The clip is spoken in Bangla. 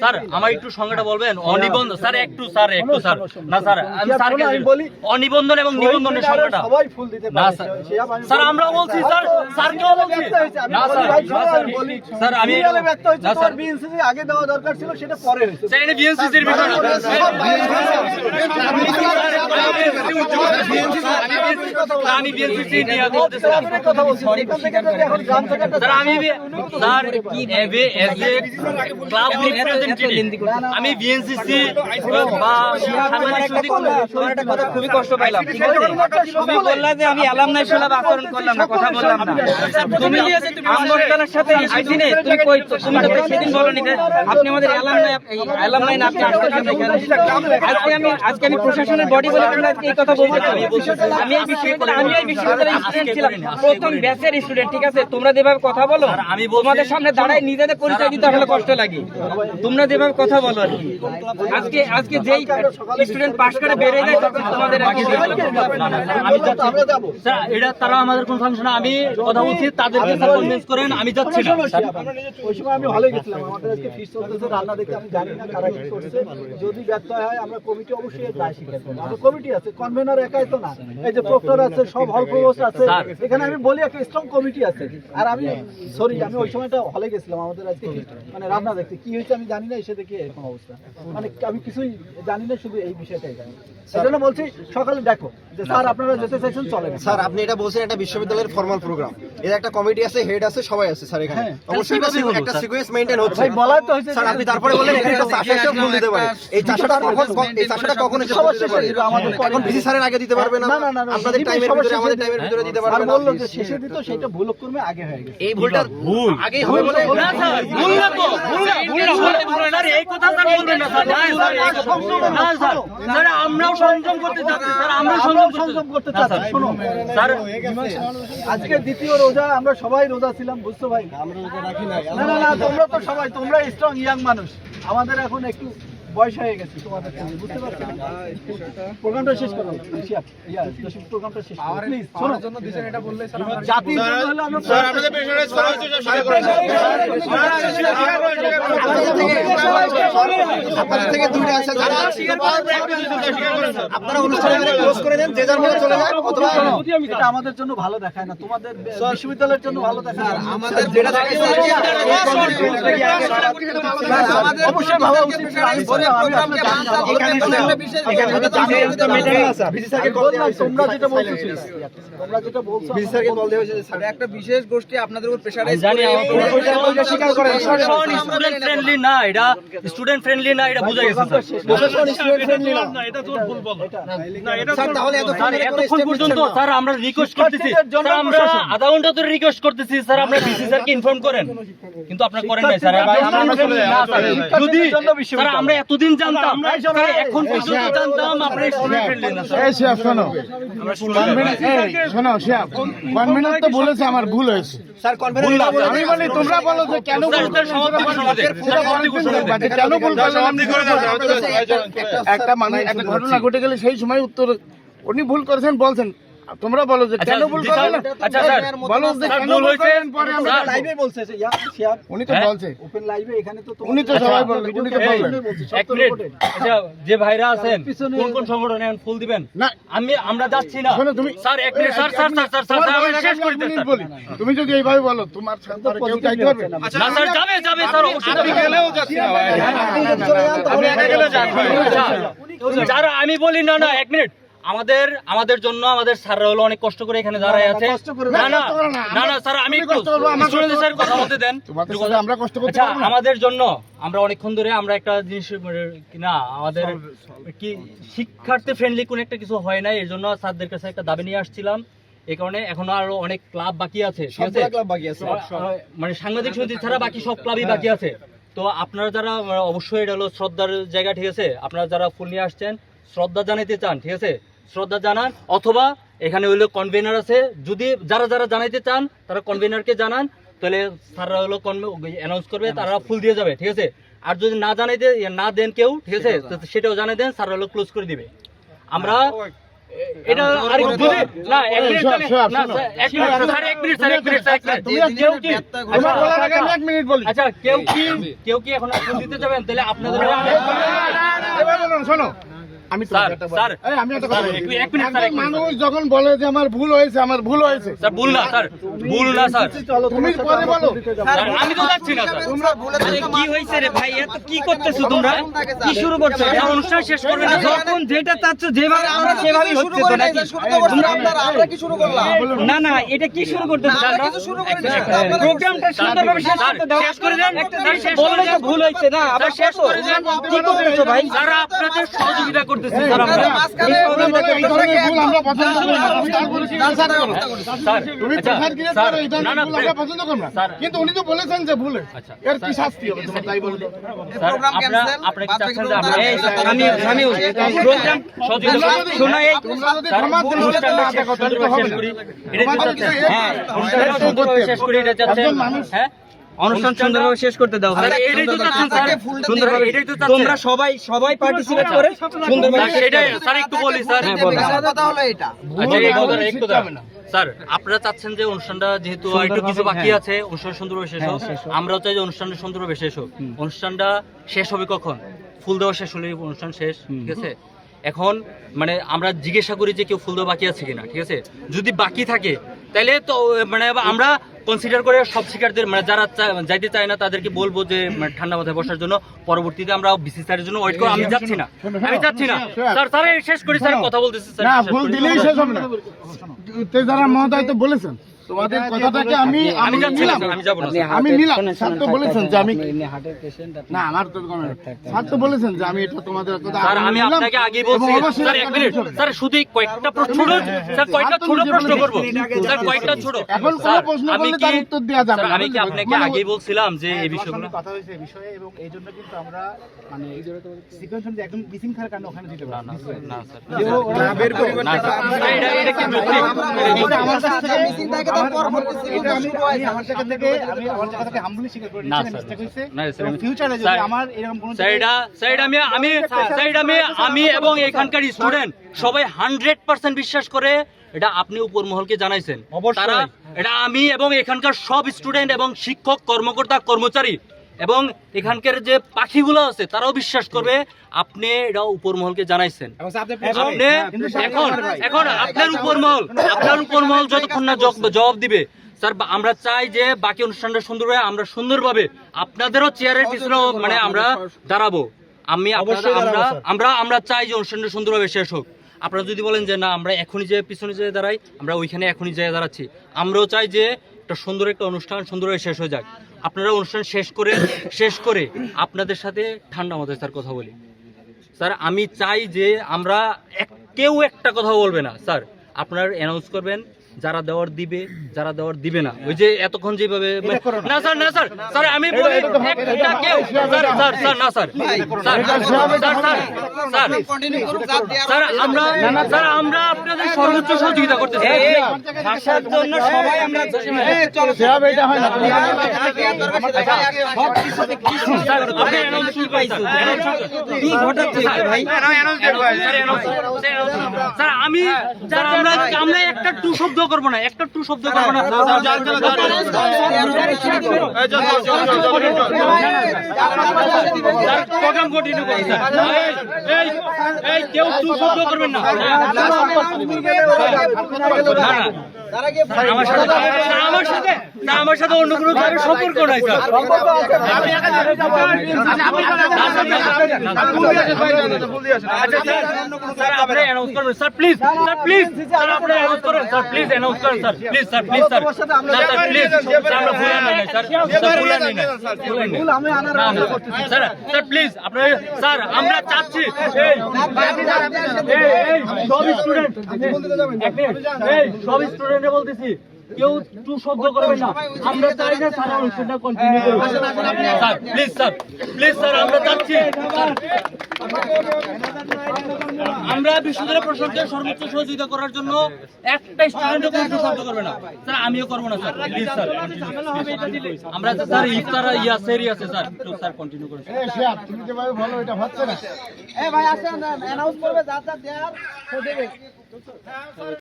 স্যার আমার একটু সংজ্ঞাটা বলবেন অনিবন্ধন স্যার একটু স্যার না স্যার আমি স্যারকে বলি অনিবন্ধন এবং নিবন্ধনের সংজ্ঞাটা সবাই ফুল দিতে না পারে স্যার আমরাও বলছি স্যার স্যারকেও বলছি না স্যার আমি ব্যক্ত হয়েছে তোমার বিএনসিসি আগে দেওয়া দরকার ছিল সেটা পরে হয়েছে স্যার এটা বিএনসিসির বিষয় না আমি বিএনসিসি নিয়ে বলতেছিলাম কথা বলছি এখান থেকে যদি এখন গ্রাম থেকে একটা স্যার আমি sir as a club representative আমি বিএনসিসি বা তোমার একটা কথা খুবই কষ্ট পাইলাম ঠিক আছে তুমি বললা যে আমি অ্যালামনাই সুলভ আচরণ করলাম না কথা বললাম না তুমি আম্বরকানের সাথে এই দিনে তুমি কই তুমি তো সেদিন বলনি যে আপনি আমাদের অ্যালামনাই না আপনি আসতেছেন এখানে আজকে আমি প্রশাসনের বডি বলে তোমরা আজকে এই কথা বলতে আমি এই বিশ্ববিদ্যালয়ের স্টুডেন্ট ছিলাম প্রথম ব্যাচের স্টুডেন্ট ঠিক আছে তোমরা যেভাবে কথা বলো আমি তোমাদের সামনে দাঁড়ায় নিজেদের পরিচয় দিতে আসলে কষ্ট লাগে তোমরা যেভাবে কথা বলো আর কি আজকে যেই স্টুডেন্ট পাস করে বের হয়ে যায় তখন তোমাদের আগে আমি যাচ্ছি স্যার এটা তারা আমাদের কোন ফাংশন আমি কথা বলছি তাদেরকে স্যার কনভিন্স করেন আমি যাচ্ছি না ওই সময় আমি ভালোই গেছিলাম আমাদের আজকে ফিস্ট চলতেছে রান্না দেখে আমি জানি না কারা কি করছে যদি ব্যর্থ হয় আমরা কমিটি অবশ্যই এর দায় স্বীকার করব আমাদের কমিটি আছে কনভেনর একাই তো না এই যে প্রক্টর আছে সব হল প্রভোস্ট আছে এখানে আমি বলি একটা স্ট্রং কমিটি আছে আর আমি সরি আমি ওই সময়টা হলে গেছিলাম আমাদের আজকে মানে রান্না দেখতে কি হয়েছে আমি জানি না এসে দেখি এরকম অবস্থা মানে আমি কিছুই জানি না শুধু এই বিষয়টাই জানি সেজন্য বলছি সকালে দেখো যে স্যার আপনারা যেতে চাইছেন চলেন স্যার আপনি এটা বলছেন একটা বিশ্ববিদ্যালয়ের ফর্মাল প্রোগ্রাম এর একটা কমিটি আছে হেড আছে সবাই আছে স্যার এখানে অবশ্যই একটা সিকোয়েন্স মেইনটেইন হচ্ছে ভাই বলাই তো হয়েছে স্যার আপনি তারপরে বলেন এখানে একটা চাষা এসে ফুল দিতে পারে এই চাষাটা কখন এসে ফুল দিতে পারে আমাদের এখন ভিসি স্যারের আগে দিতে পারবে না আপনাদের টাইমের ভিতরে আমাদের টাইমের ভিতরে দিতে পারবে না বললো যে শেষে দিত সেটা ভুলক্রমে আগে হয়ে গেছে এই ভুলটা ভুল আগেই হবে বলে না স্যার ভুল না তো ভুল না এই কথা স্যার বলবেন না স্যার না স্যার স্যার আমরাও সংযম করতে চাচ্ছি স্যার আমরা সংযম করতে চাচ্ছি শোনো স্যার আজকে দ্বিতীয় রোজা আমরা সবাই রোজা ছিলাম বুঝছো ভাই আমরা রোজা রাখি নাই না তোমরা তো সবাই তোমরা স্ট্রং ইয়াং মানুষ আমাদের এখন একটু বয়স হয়ে গেছে তোমাদের বুঝতে পারছো প্রোগ্রামটা শেষ করো প্রোগ্রামটা শেষ করো প্লিজ শোনার জন্য দিছেন এটা বললে স্যার জাতির জন্য হলো আমরা স্যার আপনাদের পেছনে ছড়া হচ্ছে আপনাদের থেকে দুইটা আছে যারা আপনারা অনুষ্ঠানে ক্লোজ করে দেন যে যার মতো চলে যায় অথবা এটা আমাদের জন্য ভালো দেখায় না তোমাদের বিশ্ববিদ্যালয়ের জন্য ভালো দেখায় আর আমাদের যেটা দেখাইছে অবশ্যই ভাবা উচিত তোমরা যেটা বলছো একটা বিশেষ গোষ্ঠী আপনাদের উপর প্রেসারাইজ জানি স্বীকার করেন স্টুডেন্ট ফ্রেন্ডলি না এটা স্টুডেন্ট ফ্রেন্ডলি না এটা বুঝা গেছে না এটা তোর ভুল বলো না এটা স্যার তাহলে এতক্ষণ পর্যন্ত স্যার আমরা রিকোয়েস্ট করতেছি স্যার আমরা আধা ঘন্টা ধরে রিকোয়েস্ট করতেছি স্যার আমরা ডিসি স্যারকে ইনফর্ম করেন কিন্তু আপনারা করেন নাই স্যার যদি স্যার আমরা এতদিন জানতাম এখন পর্যন্ত জানতাম আপনারা স্টুডেন্ট ফ্রেন্ডলি না স্যার শোনো শিয়াব কনভেনর তো বলেছে আমার ভুল হয়েছে স্যার কনভেনর আমি বলি তোমরা বলো যে কেন কেন ভুল একটা মানে একটা ঘটনা ঘটে গেলে সেই সময় উত্তর উনি ভুল করেছেন বলছেন তোমরা বলো যে কেন ভুল করলেন আচ্ছা স্যার বলো যে কেন ভুল করেন পরে আমরা লাইভে বলছে যে শিয়াব উনি তো বলছে ওপেন লাইভে এখানে তো উনি তো সবাই বললেন উনি তো বললেন এক মিনিট আচ্ছা যে ভাইরা আছেন কোন কোন সংগঠনে ফুল দিবেন না আমরা যাচ্ছি না শোনো তুমি স্যার এক মিনিট স্যার আমি শেষ করে দিই বলি তুমি যদি এইভাবে বলো তোমার সাথে কেউ যাইতে পারবে না স্যার যাবে স্যার অবশ্যই যাবে গেলেও যাচ্ছি না ভাই আপনি একা গেলে যান যারা আমি বলি না এক মিনিট আমাদের জন্য আমাদের স্যাররা হলো অনেক কষ্ট করে এখানে দাঁড়ায় আছে না স্যার আমি স্যার কথা বলতে দেন আমরা কষ্ট করতে আচ্ছা আমাদের জন্য আমরা অনেকক্ষণ ধরে আমরা একটা জিনিস না আমাদের কি শিক্ষার্থী ফ্রেন্ডলি কোন একটা কিছু হয় নাই এর জন্য স্যারদের কাছে একটা দাবি নিয়ে আসছিলাম এই কারণে এখনো আরো অনেক ক্লাব বাকি আছে ঠিক আছে মানে সাংবাদিক সমিতি ছাড়া বাকি সব ক্লাবই বাকি আছে তো আপনারা যারা অবশ্যই এটা হলো শ্রদ্ধার জায়গা ঠিক আছে আপনারা যারা ফুল নিয়ে আসছেন শ্রদ্ধা জানাইতে চান ঠিক আছে শ্রদ্ধা জানান অথবা এখানে হইলো কনভেনার আছে যদি যারা জানাইতে চান তারা কনভেনারকে জানান তাহলে স্যাররা হলো অ্যানাউন্স করবে তারা ফুল দিয়ে যাবে ঠিক আছে আর যদি না দেন কেউ ঠিক আছে সেটাও জানাই দেন স্যাররা হলো ক্লোজ করে দিবে আমরা এটা আর যদি না এক মিনিট না স্যার এক মিনিট স্যার এক মিনিট স্যার এক মিনিট স্যার কেউ কি তোমার বলার আগে আমি 1 মিনিট বলি। আচ্ছা কেউ কি এখন ফোন দিতে যাবেন তাহলে আপনাদের শোনো আমি স্যার স্যার আমি একটা কথা বলি। এক মিনিট স্যার এক মিনিট মানুষ যখন বলে যে আমার ভুল হয়েছে স্যার ভুল না স্যার ভুল না স্যার তুমি পরে বলো। স্যার, আমি তো যাচ্ছি না স্যার আরে কি হয়েছে রে ভাই, এত কি করতেছো তোমরা? কি শুরু করছো? এটা অনুষ্ঠান শেষ করবে না স্যার যখন যেটা চাচ্ছ যেভাবে আমরা সেভাবেই হচ্ছে তো নাকি? আমরা কি শুরু করলাম? না না, এটা কি শুরু করতেছো তোমরা? প্রোগ্রামটা সুন্দরভাবে শেষ করতে দাও। শেষ করে দেন স্যার শেষ করে বললে তো দেন ভুল হয়েছে না, আবার শেষ শেষ করে করে দেন কি করতেছো ভাই? স্যার আপনাদের সহযোগিতা করতেছি স্যার আমরা এই ধরনের ভুল আমরা পছন্দ করি না। তুমি তারপরে কি প্রচার করো? স্যার তুমি আচ্ছা, প্রচার ক্রিয়েট স্যার, করো, এই না, ধরনের না, ভুল আমরা পছন্দ করি না। স্যার, কিন্তু উনি তো বলেছেন যে ভুল হয়েছে। আচ্ছা, এর কি শাস্তি হবে তোমার তাই বলতো? স্যার আপনি কি চাচ্ছেন যে আমরা এই আমি প্রোগ্রাম সহযোগিতা সহযোগিতা শোনা এই তোমরা যদি স্যার, ক্ষমা করে অনুষ্ঠানটা শেষ করতে সুন্দরভাবে হবে শেষ না। করি এটা ক্ষমা করে চাচ্ছেন? দিতে- হ্যাঁ অনুষ্ঠানটা সুন্দরভাবে শেষ করি এটা চাচ্ছেন? একজন মানুষ- হ্যাঁ অনুষ্ঠান সুন্দরভাবে শেষ করতে দাও ভাই। স্যার, এটাই তো চাচ্ছেন স্যার সুন্দরভাবে এটাই তো চাচ্ছেন তোমরা সবাই পার্টিসিপেট করে সুন্দরভাবে স্যার, সেটাই স্যার একটু বলি স্যার কথা হলো এটা। আচ্ছা এই কথা ভুল একটু শিখতে হবে না। স্যার আপনারা চাচ্ছেন যে অনুষ্ঠানটা যেহেতু একটু কিছু বাকি আছে অনুষ্ঠান সুন্দরভাবে শেষ হোক আমরাও চাই যে অনুষ্ঠানটা সুন্দরভাবে শেষ হোক অনুষ্ঠানটা শেষ হবে কখন ফুল দেওয়া শেষ হলে অনুষ্ঠান শেষ ঠিক আছে এখন মানে আমরা জিজ্ঞাসা করি যে কেউ ফুল দেওয়া বাকি আছে কিনা ঠিক আছে যদি বাকি থাকে তাহলে তো মানে আমরা কনসিডার করে সব শিক্ষার্থীদের মানে যারা যাইতে চায় না তাদেরকে বলবো যে মানে ঠান্ডা মাথায় বসার জন্য পরবর্তীতে আমরা বিসি স্যারের জন্য ওয়েট করব আমি যাচ্ছি না স্যার স্যার শেষ করি স্যার কথা বলতেছি স্যার না শেষ ভুল করি। দিলেই শেষ হবে না। তে যারা মহোদয় তো বলেছেন তোমাদের কথাটাকে আমি আমি যাচ্ছি না নিলাম। স্যার, আমি যাবো না স্যার। আমি নিলাম। স্যার তো বলেছেন যে আমি না আমার তো কোনো স্যার তো বলেছেন যে আমি এটা তোমাদের কথা স্যার আমি নিলাম আপনাকে আগেই বলছি এবং অবশ্যই স্যার এটা এক মিনিট করতে হবে। স্যার শুধু কয়েকটা প্রশ্ন স্যার কয়েকটা ছোট প্রশ্ন করব স্যার কয়েকটা ছোট এখন কোনো স্যার, প্রশ্ন আমি করলে কি তার উত্তর দেওয়া যাবে স্যার, না। আমি কি আপনাকে মানে- আগেই বলছিলাম যে এই বিষয়গুলো কথা হয়েছে এই বিষয়ে এবং এই জন্য কিন্তু আমরা মানে সিকোয়েন্স অনুযায়ী একদম মিসিং থাকার কারণে ওখানে দিতে পারি না স্যার না স্যার ক্লাবের না স্যার এটা কি যৌক্তিক? এটা আমার কাছ থেকে মিসিং থাকে তার পরবর্তী এটা আমি আমার জায়গা থেকে আমি আমার জায়গা থেকে হাম্বলি স্বীকার করে না, নিচ্ছি স্যার, মিস্টেক হয়েছে না, স্যার, এবং ফিউচারে যদি স্যার, আমার এরকম কোনো স্যার এটা আমি এবং এখানকার স্টুডেন্ট সবাই 100% বিশ্বাস করে এটা আপনি উপর মহলকে জানাইছেন তারা এটা আমি এবং এখানকার সব স্টুডেন্ট এবং শিক্ষক কর্মকর্তা কর্মচারী এবং এখানকার যে পাখিগুলো আছে তারাও বিশ্বাস করবে আপনি এটা উপর মহলকে জানাইছেন আপনি এখন আপনার উপর মহল যতক্ষণ না জবাব দিবে স্যার আমরা চাই যে বাকি অনুষ্ঠানটা সুন্দরভাবে আমরা সুন্দরভাবে আপনাদেরও চেয়ারের পিছনে মানে আমরা দাঁড়াবো আমরা চাই যে অনুষ্ঠানটা সুন্দরভাবে শেষ হোক আপনারা যদি বলেন যে না আমরা এখনই যে পিছনে যেয়ে দাঁড়াই আমরা ওইখানে এখনই যেয়ে দাঁড়াচ্ছি আমরাও চাই যে একটা সুন্দর একটা অনুষ্ঠান সুন্দরভাবে শেষ হয়ে যাক আপনারা অনুষ্ঠান শেষ করে আপনাদের সাথে ঠান্ডা মাথায় স্যার কথা বলি স্যার আমি চাই যে আমরা কেউ একটা কথা বলবে না স্যার আপনারা অ্যানাউন্স করবেন যারা দেওয়ার দিবে না ওই যে এতক্ষণ যেভাবে না স্যার আমি বলি একটা কেউ স্যার না স্যার আমরা আপনাদের সর্বোচ্চ সহযোগিতা করতেছি ভাষার জন্য সবাই আমরা সেভাবে এটা হয় না। আপনি announce শুরু করেন, স্যার। কি ঘটাচ্ছে ভাই? স্যার আমরা একটা টু শব্দ করবো না প্রোগ্রাম কন্টিনিউ করুন এই কেউ টু শব্দ করবেন না আমার সাথে অন্য কোনো ধরনের সম্পর্ক নাই স্যার স্যার আপনি অ্যানাউন্স করবেন স্যার প্লিজ স্যার আপনি অ্যানাউন্স করেন স্যার প্লিজ অ্যানাউন্স করেন স্যার প্লিজ স্যার প্লিজ আমরা ভুল আনি না স্যার ভুল আনি না ভুল আমি আনার চেষ্টা করতেছি স্যার প্লিজ আপনি স্যার আমরা চাচ্ছি সব স্টুডেন্ট সব স্টুডেন্টে বলতেছি কেউ টু শব্দ করবে না আমরা চাই না স্যার অনুষ্ঠানটা কন্টিনিউ করুন স্যার প্লিজ স্যার আমরা চাচ্ছি আমরা বিশ্ববিদ্যালয় প্রশাসনকে সর্বোচ্চ সহযোগিতা করার জন্য একটা স্টুডেন্টও কোনো শব্দ করবে না স্যার আমিও করবো না স্যার প্লিজ স্যার আমরা স্যার ইফতার সেরি আছে স্যার তো স্যার কন্টিনিউ করুন তুমি যেভাবে বলো এটা হচ্ছে না। ভাই আসেন অ্যানাউন্স করবে যা দেয়ার দেবে তো